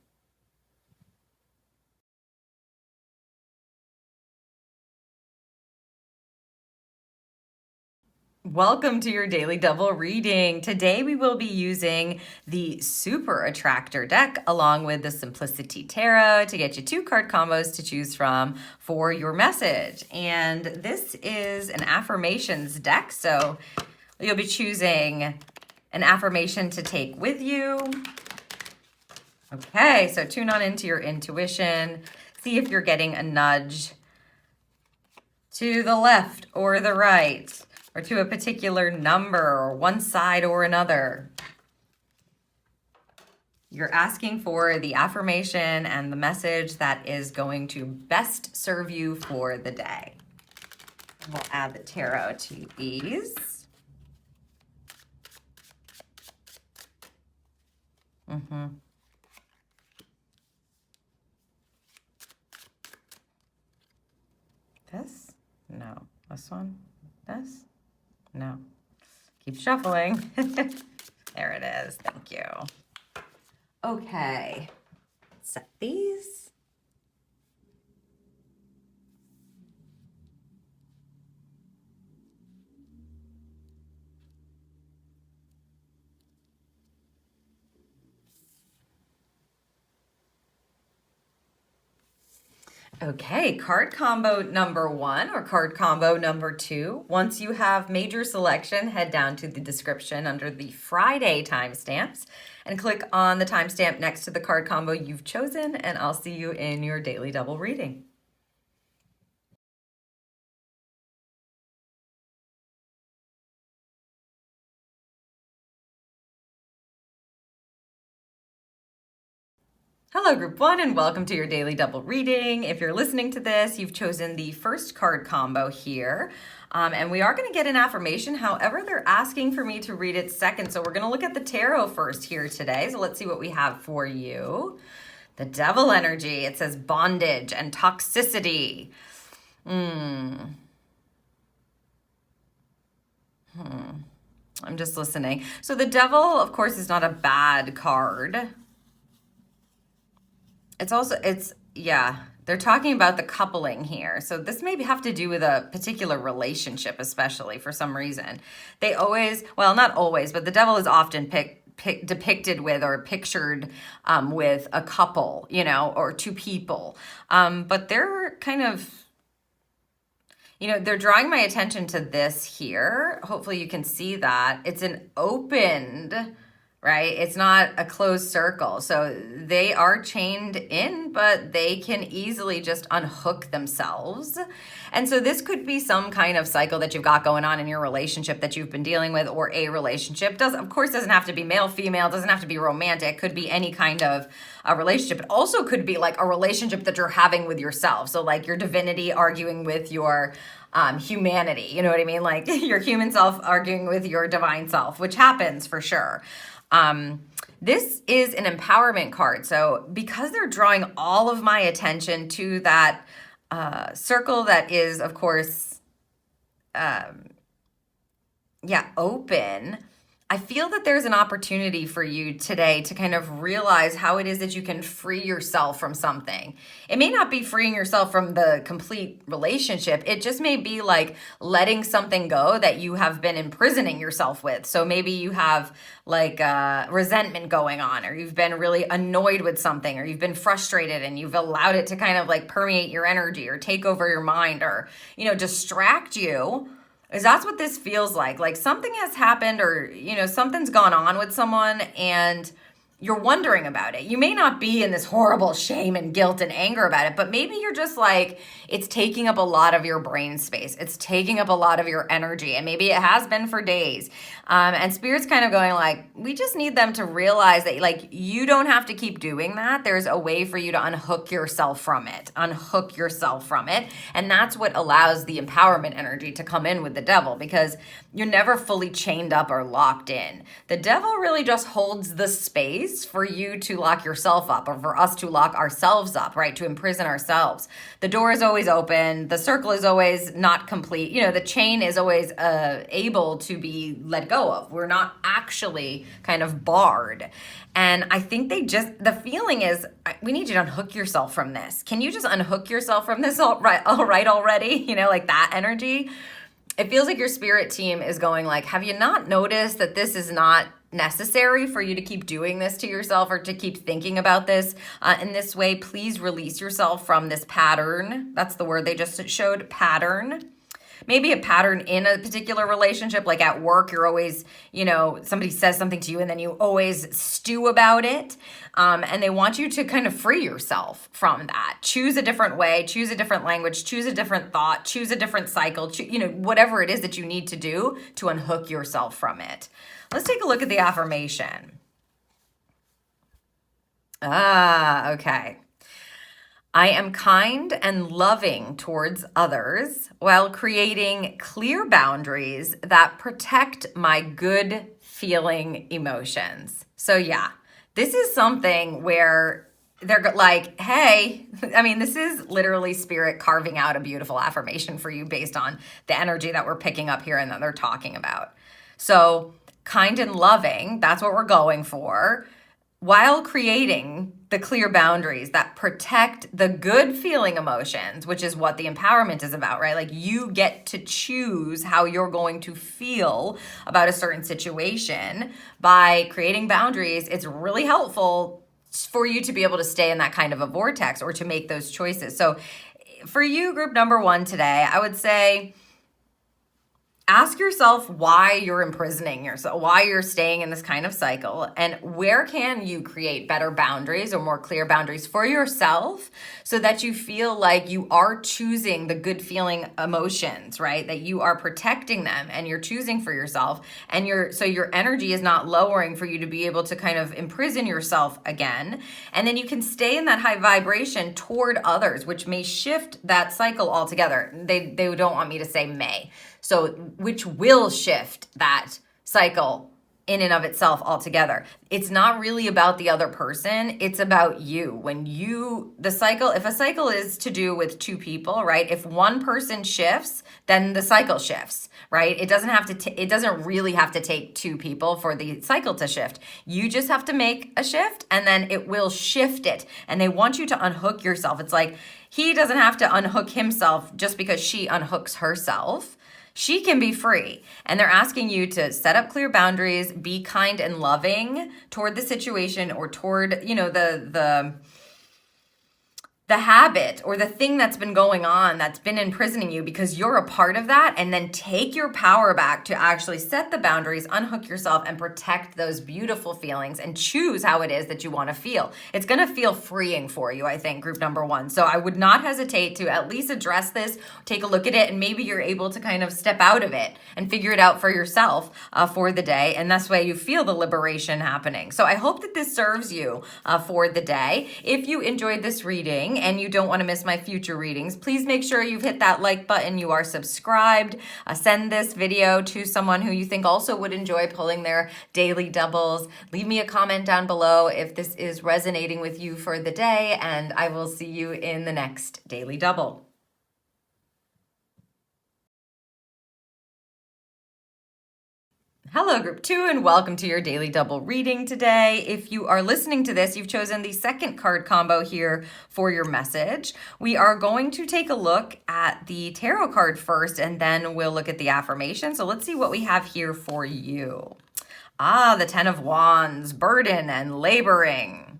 Welcome to your Daily Double reading. Today we will be using the Super Attractor deck along with the Simplicity Tarot to get you 2 card combos to choose from for your message. And this is an affirmations deck, so you'll be choosing an affirmation to take with you. Okay, so tune on into your intuition. See if you're getting a nudge to the left or the right, or to a particular number or one side or another. You're asking for the affirmation and the message that is going to best serve you for the day. We'll add the tarot to these. This? No. This one? This? No. Keep shuffling. There it is. Thank you. Okay. Set these. Okay, card combo number 1 or card combo number 2. Once you have made your selection, head down to the description under the Friday timestamps and click on the timestamp next to the card combo you've chosen, and I'll see you in your Daily Double reading. Hello, Group 1, and welcome to your Daily Double reading. If you're listening to this, you've chosen the first card combo here, and we are going to get an affirmation. However, they're asking for me to read it second, so we're going to look at the tarot first here today. So let's see what we have for you. The Devil energy. It says bondage and toxicity. I'm just listening. So the Devil, of course, is not a bad card. They're talking about the coupling here. So this may have to do with a particular relationship, especially for some reason. They always, well, not always, but the Devil is often depicted with or pictured with a couple, or 2 people. But they're kind of, they're drawing my attention to this here. Hopefully you can see that. It's an opened, right? It's not a closed circle. So they are chained in, but they can easily just unhook themselves. And so this could be some kind of cycle that you've got going on in your relationship that you've been dealing with, or a relationship. Of course, doesn't have to be male, female, doesn't have to be romantic. Could be any kind of a relationship. It also could be like a relationship that you're having with yourself. So like your divinity arguing with your humanity, you know what I mean? Like your human self arguing with your divine self, which happens for sure. This is an empowerment card. So because they're drawing all of my attention to that circle that is, of course, open, I feel that there's an opportunity for you today to kind of realize how it is that you can free yourself from something. It may not be freeing yourself from the complete relationship. It just may be like letting something go that you have been imprisoning yourself with. So maybe you have like resentment going on, or you've been really annoyed with something, or you've been frustrated and you've allowed it to kind of like permeate your energy or take over your mind, or, distract you. Is that's what this feels like. Like something has happened, or, something's gone on with someone and you're wondering about it. You may not be in this horrible shame and guilt and anger about it, but maybe you're just like, it's taking up a lot of your brain space. It's taking up a lot of your energy. And maybe it has been for days. And Spirit's kind of going like, we just need them to realize that like, you don't have to keep doing that. There's a way for you to unhook yourself from it. Unhook yourself from it. And that's what allows the empowerment energy to come in with the devil, because you're never fully chained up or locked in. The devil really just holds the space for you to lock yourself up, or for us to lock ourselves up, right? To imprison ourselves. The door is always open. The circle is always not complete. The chain is always able to be let go of. We're not actually kind of barred. And I think the feeling is, we need you to unhook yourself from this. Can you just unhook yourself from this all right already? Like that energy. It feels like your spirit team is going like, have you not noticed that this is not necessary for you to keep doing this to yourself, or to keep thinking about this in this way? Please release yourself from this pattern. That's the word they just showed, pattern. Maybe a pattern in a particular relationship, like at work, you're always, somebody says something to you and then you always stew about it. And they want you to kind of free yourself from that. Choose a different way, choose a different language, choose a different thought, choose a different cycle, whatever it is that you need to do to unhook yourself from it. Let's take a look at the affirmation. Okay. I am kind and loving towards others while creating clear boundaries that protect my good feeling emotions. So yeah, this is something where they're like, hey, this is literally Spirit carving out a beautiful affirmation for you based on the energy that we're picking up here and that they're talking about. So kind and loving, that's what we're going for, while creating the clear boundaries that protect the good feeling emotions, which is what the empowerment is about, right? Like you get to choose how you're going to feel about a certain situation. By creating boundaries, it's really helpful for you to be able to stay in that kind of a vortex, or to make those choices. So for you, group number 1 today, I would say, ask yourself why you're imprisoning yourself, why you're staying in this kind of cycle, and where can you create better boundaries or more clear boundaries for yourself so that you feel like you are choosing the good feeling emotions, right? That you are protecting them and you're choosing for yourself, and so your energy is not lowering for you to be able to kind of imprison yourself again. And then you can stay in that high vibration toward others, which may shift that cycle altogether. They don't want me to say may. So which will shift that cycle in and of itself altogether. It's not really about the other person. It's about you. If a cycle is to do with 2 people, right? If one person shifts, then the cycle shifts, right? It doesn't really have to take 2 people for the cycle to shift. You just have to make a shift, and then it will shift it. And they want you to unhook yourself. It's like he doesn't have to unhook himself just because she unhooks herself. She can be free. And they're asking you to set up clear boundaries, be kind and loving toward the situation, or toward, the habit or the thing that's been going on that's been imprisoning you, because you're a part of that. And then take your power back to actually set the boundaries, unhook yourself, and protect those beautiful feelings, and choose how it is that you want to feel. It's going to feel freeing for you, I think, group number 1. So I would not hesitate to at least address this, take a look at it, and maybe you're able to kind of step out of it and figure it out for yourself for the day. And that's why you feel the liberation happening. So I hope that this serves you for the day. If you enjoyed this reading and you don't want to miss my future readings, please make sure you've hit that like button. You are subscribed. Send this video to someone who you think also would enjoy pulling their daily doubles. Leave me a comment down below if this is resonating with you for the day, and I will see you in the next daily double. Hello, Group 2, and welcome to your Daily Double reading today. If you are listening to this, you've chosen the second card combo here for your message. We are going to take a look at the tarot card first, and then we'll look at the affirmation. So let's see what we have here for you. The Ten of Wands, burden and laboring.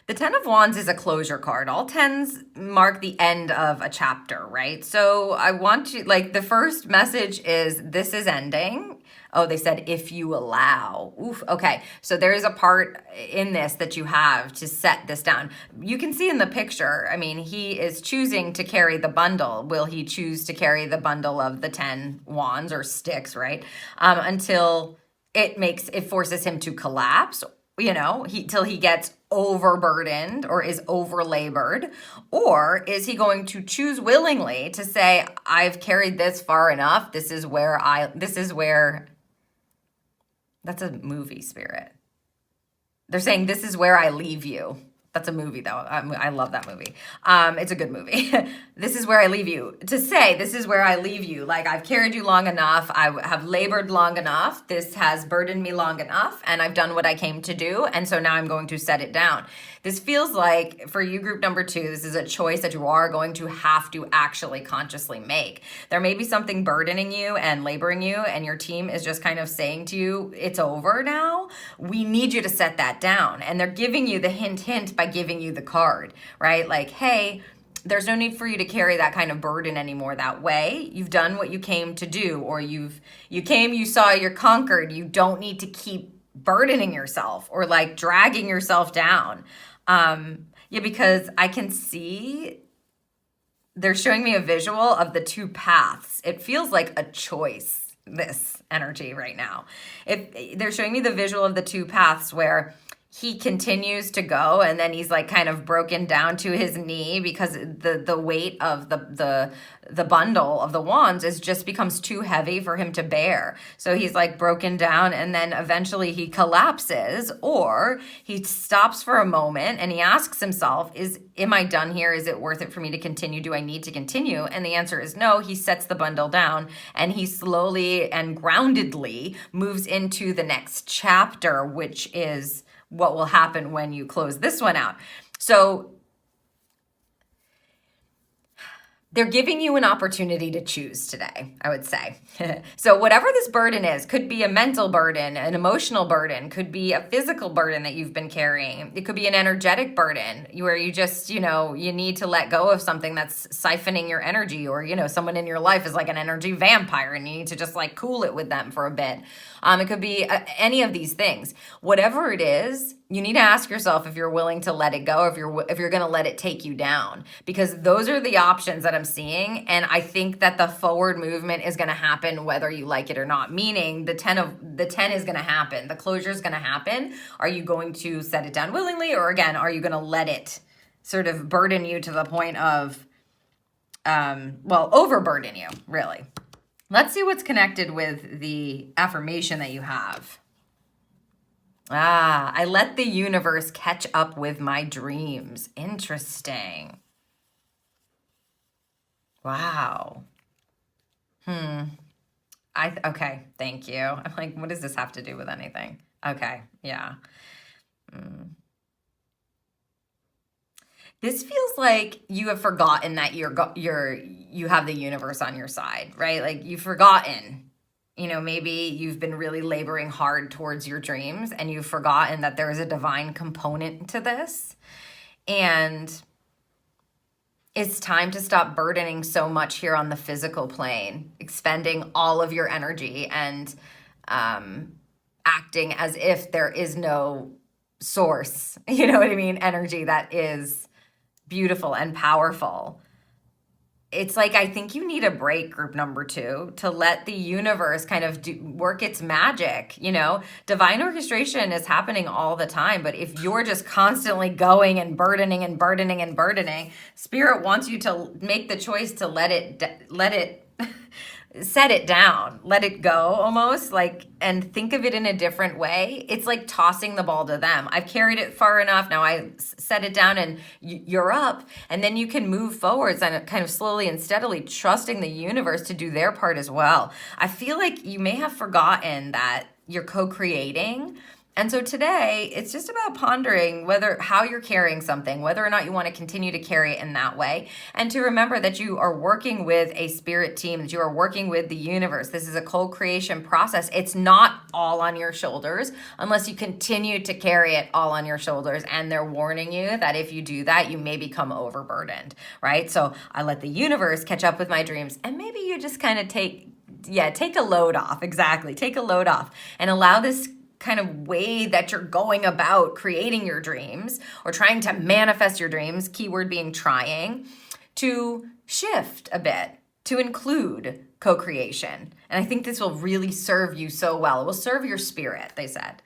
The Ten of Wands is a closure card. All tens mark the end of a chapter, right? So I want you, like, the first message is this is ending. Oh, they said if you allow. Oof, okay. So there is a part in this that you have to set this down. You can see in the picture, I mean, he is choosing to carry the bundle. Will he choose to carry the bundle of the 10 wands or sticks, right? Until it forces him to collapse, you know, till he gets overburdened or is overlabored? Or is he going to choose willingly to say, I've carried this far enough. This is where, that's a movie, Spirit. They're saying, this is where I leave you. That's a movie, though. I love that movie. It's a good movie. This is where I leave you. To say, this is where I leave you. Like, I've carried you long enough. I have labored long enough. This has burdened me long enough. And I've done what I came to do. And so now I'm going to set it down. This feels like, for you, Group number 2, this is a choice that you are going to have to actually consciously make. There may be something burdening you and laboring you, and your team is just kind of saying to you, it's over now. We need you to set that down. And they're giving you the hint by giving you the card, right? Like, hey, there's no need for you to carry that kind of burden anymore that way. You've done what you came to do, or you saw, you're conquered. You don't need to keep burdening yourself or like dragging yourself down. Yeah, because I can see they're showing me a visual of the two paths. It feels like a choice, this energy right now. They're showing me the visual of the two paths where he continues to go, and then he's like kind of broken down to his knee because the weight of the bundle of the wands just becomes too heavy for him to bear. So he's like broken down, and then eventually he collapses, or he stops for a moment and he asks himself, am I done here? Is it worth it for me to continue? Do I need to continue? And the answer is no. He sets the bundle down, and he slowly and groundedly moves into the next chapter, which is what will happen when you close this one out. So they're giving you an opportunity to choose today, I would say. So whatever this burden is, could be a mental burden, an emotional burden, could be a physical burden that you've been carrying. It could be an energetic burden where you just, you need to let go of something that's siphoning your energy, or, someone in your life is like an energy vampire and you need to just like cool it with them for a bit. It could be any of these things. Whatever it is, you need to ask yourself if you're willing to let it go, if you're going to let it take you down, because those are the options that I'm seeing. And I think that the forward movement is going to happen whether you like it or not, meaning the 10 is going to happen. The closure is going to happen. Are you going to set it down willingly, or again, are you going to let it sort of burden you to the point of, overburden you, really? Let's see what's connected with the affirmation that you have. I let the universe catch up with my dreams. Interesting. Wow. Okay, thank you. I'm like, what does this have to do with anything? Okay, yeah. This feels like you have forgotten that you have the universe on your side, right? Like you've forgotten, maybe you've been really laboring hard towards your dreams and you've forgotten that there is a divine component to this. And it's time to stop burdening so much here on the physical plane, expending all of your energy and acting as if there is no source, energy that is beautiful and powerful. it's like, I think you need a break, group number 2, to let the universe kind of work its magic. You know, divine orchestration is happening all the time, but if you're just constantly going and burdening and burdening and burdening, Spirit wants you to make the choice to let it set it down, let it go almost, like, and think of it in a different way. It's like tossing the ball to them. I've carried it far enough. Now I set it down and you're up. And then you can move forwards and kind of slowly and steadily trusting the universe to do their part as well. I feel like you may have forgotten that you're co-creating. And so today, it's just about pondering how you're carrying something, whether or not you want to continue to carry it in that way, and to remember that you are working with a spirit team, that you are working with the universe. This is a co-creation process. It's not all on your shoulders unless you continue to carry it all on your shoulders, and they're warning you that if you do that, you may become overburdened, right? So I let the universe catch up with my dreams, and maybe you just kind of take a load off. Exactly. Take a load off and allow this kind of way that you're going about creating your dreams or trying to manifest your dreams, keyword being trying, to shift a bit, to include co-creation. And I think this will really serve you so well. It will serve your spirit, they said.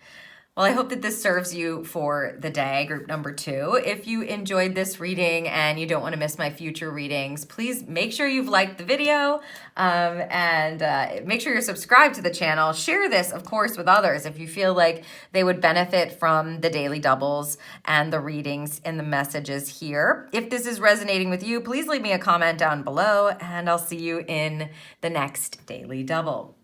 Well, I hope that this serves you for the day, group number 2. If you enjoyed this reading and you don't want to miss my future readings, please make sure you've liked the video and make sure you're subscribed to the channel. Share this, of course, with others if you feel like they would benefit from the daily doubles and the readings and the messages here. If this is resonating with you, please leave me a comment down below, and I'll see you in the next daily double.